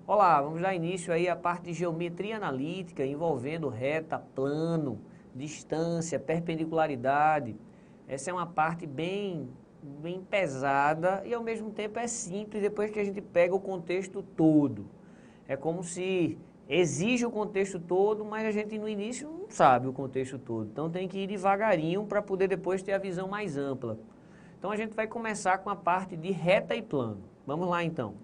Olá, vamos dar início aí à parte de geometria analítica envolvendo reta, plano, distância, perpendicularidade. Essa é uma parte bem pesada e ao mesmo tempo é simples depois que a gente pega o contexto todo. É como se exige o contexto todo, mas a gente no início não sabe o contexto todo. Então tem que ir devagarinho para poder depois ter a visão mais ampla. Então a gente vai começar com a parte de reta e plano. Vamos lá então.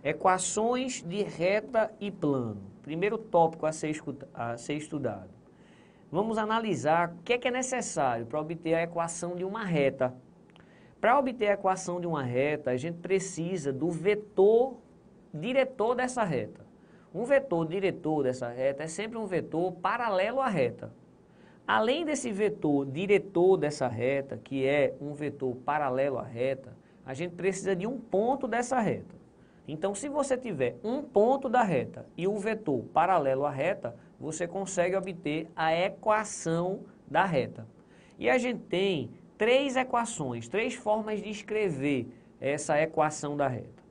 Equações de reta e plano. Primeiro tópico a ser estudado. Vamos analisar o que é necessário para obter a equação de uma reta. Para obter a equação de uma reta, a gente precisa do vetor diretor dessa reta. Um vetor diretor dessa reta é sempre um vetor paralelo à reta. Além desse vetor diretor dessa reta, que é um vetor paralelo à reta, a gente precisa de um ponto dessa reta. Então, se você tiver um ponto da reta e um vetor paralelo à reta, você consegue obter a equação da reta. E a gente tem três equações, três formas de escrever essa equação da reta.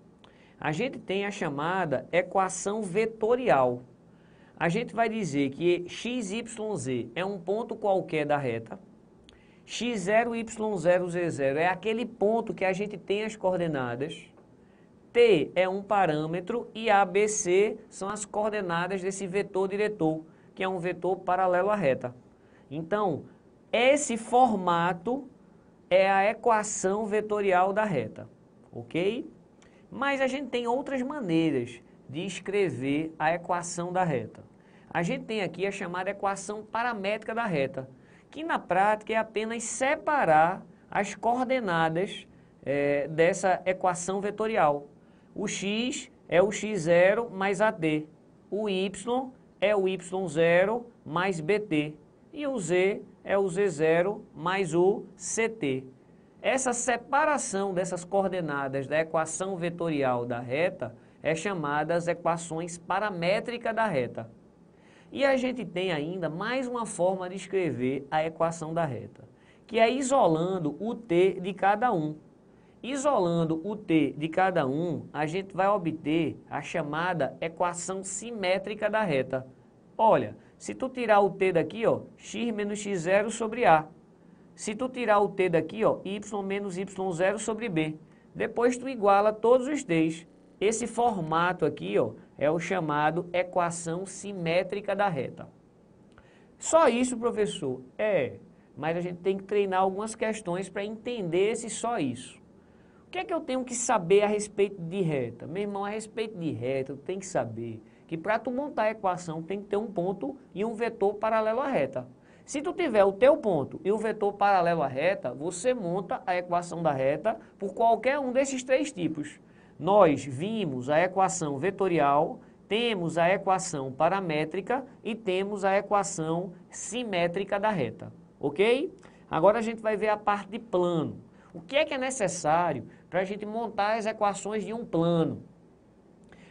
A gente tem a chamada equação vetorial. A gente vai dizer que XYZ é um ponto qualquer da reta, X0, Y0, Z0 é aquele ponto que a gente tem as coordenadas, T é um parâmetro e A, B, C são as coordenadas desse vetor diretor, que é um vetor paralelo à reta. Então, esse formato é a equação vetorial da reta, ok? Mas a gente tem outras maneiras de escrever a equação da reta. A gente tem aqui a chamada equação paramétrica da reta, que na prática é apenas separar as coordenadas dessa equação vetorial. O x é o x0 mais AT, o y é o y0 mais BT e o z é o z0 mais o CT. Essa separação dessas coordenadas da equação vetorial da reta é chamada as equações paramétricas da reta. E a gente tem ainda mais uma forma de escrever a equação da reta, que é isolando o t de cada um. Isolando o t de cada um, a gente vai obter a chamada equação simétrica da reta. Olha, se tu tirar o t daqui, ó, x menos x0 sobre A. Se tu tirar o t daqui, ó, y menos y0 sobre B. Depois tu iguala todos os t's. Esse formato aqui, ó, é o chamado equação simétrica da reta. Só isso, professor? Mas a gente tem que treinar algumas questões para entender esse só isso. O que é que eu tenho que saber a respeito de reta? Meu irmão, a respeito de reta, eu tenho que saber que para tu montar a equação tem que ter um ponto e um vetor paralelo à reta. Se tu tiver o teu ponto e o vetor paralelo à reta, você monta a equação da reta por qualquer um desses três tipos. Nós vimos a equação vetorial, temos a equação paramétrica e temos a equação simétrica da reta, ok? Agora a gente vai ver a parte de plano. O que é necessário para a gente montar as equações de um plano?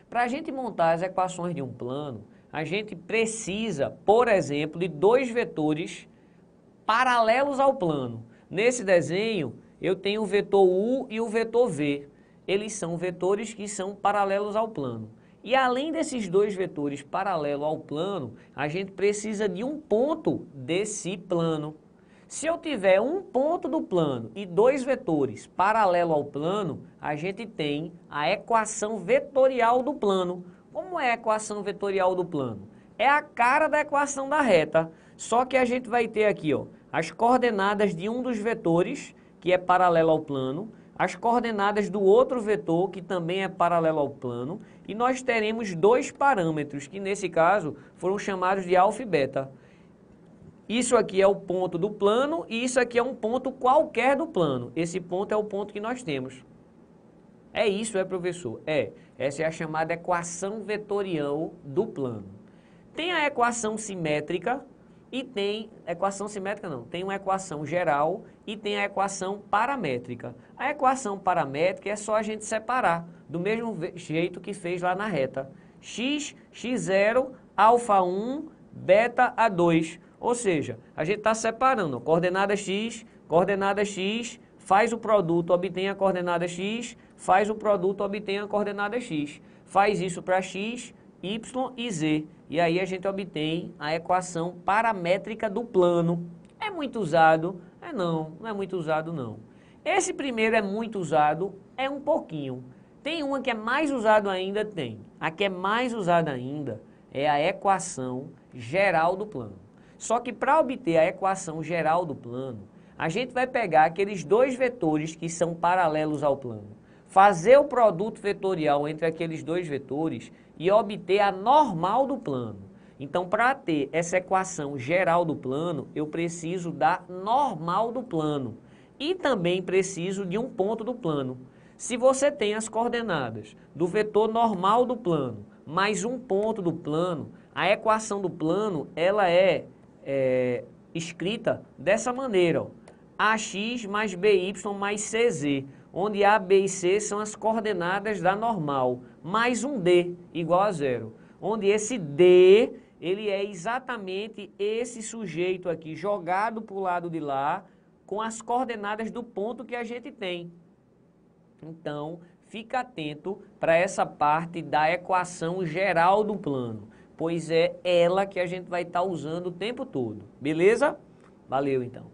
Para a gente montar as equações de um plano, a gente precisa, por exemplo, de dois vetores paralelos ao plano. Nesse desenho, eu tenho o vetor U e o vetor V. Eles são vetores que são paralelos ao plano. E além desses dois vetores paralelos ao plano, a gente precisa de um ponto desse plano. Se eu tiver um ponto do plano e dois vetores paralelo ao plano, a gente tem a equação vetorial do plano. Como é a equação vetorial do plano? É a cara da equação da reta, só que a gente vai ter aqui, ó, as coordenadas de um dos vetores, que é paralelo ao plano, as coordenadas do outro vetor, que também é paralelo ao plano, e nós teremos dois parâmetros, que nesse caso foram chamados de alfa e beta. Isso aqui é o ponto do plano e isso aqui é um ponto qualquer do plano. Esse ponto é o ponto que nós temos. É isso, professor? Essa é a chamada equação vetorial do plano. Tem a equação simétrica e tem... Equação simétrica não, tem uma equação geral e tem a equação paramétrica. A equação paramétrica é só a gente separar, do mesmo jeito que fez lá na reta. X, x0, alfa 1, beta A2. Ou seja, a gente está separando coordenada x, faz o produto, obtém a coordenada x, faz o produto, obtém a coordenada x. Faz isso para x, y e z. E aí a gente obtém a equação paramétrica do plano. É muito usado? Não é muito usado não. Esse primeiro é muito usado, é um pouquinho. Tem uma que é mais usado ainda? Tem. A que é mais usada ainda é a equação geral do plano. Só que para obter a equação geral do plano, a gente vai pegar aqueles dois vetores que são paralelos ao plano, fazer o produto vetorial entre aqueles dois vetores e obter a normal do plano. Então, para ter essa equação geral do plano, eu preciso da normal do plano e também preciso de um ponto do plano. Se você tem as coordenadas do vetor normal do plano mais um ponto do plano, a equação do plano ela é escrita dessa maneira, ó, AX mais BY mais CZ, onde A, B e C são as coordenadas da normal, mais um D igual a zero, onde esse D ele é exatamente esse sujeito aqui jogado para o lado de lá com as coordenadas do ponto que a gente tem. Então, fica atento para essa parte da equação geral do plano, pois é ela que a gente vai estar usando o tempo todo. Beleza? Valeu, então.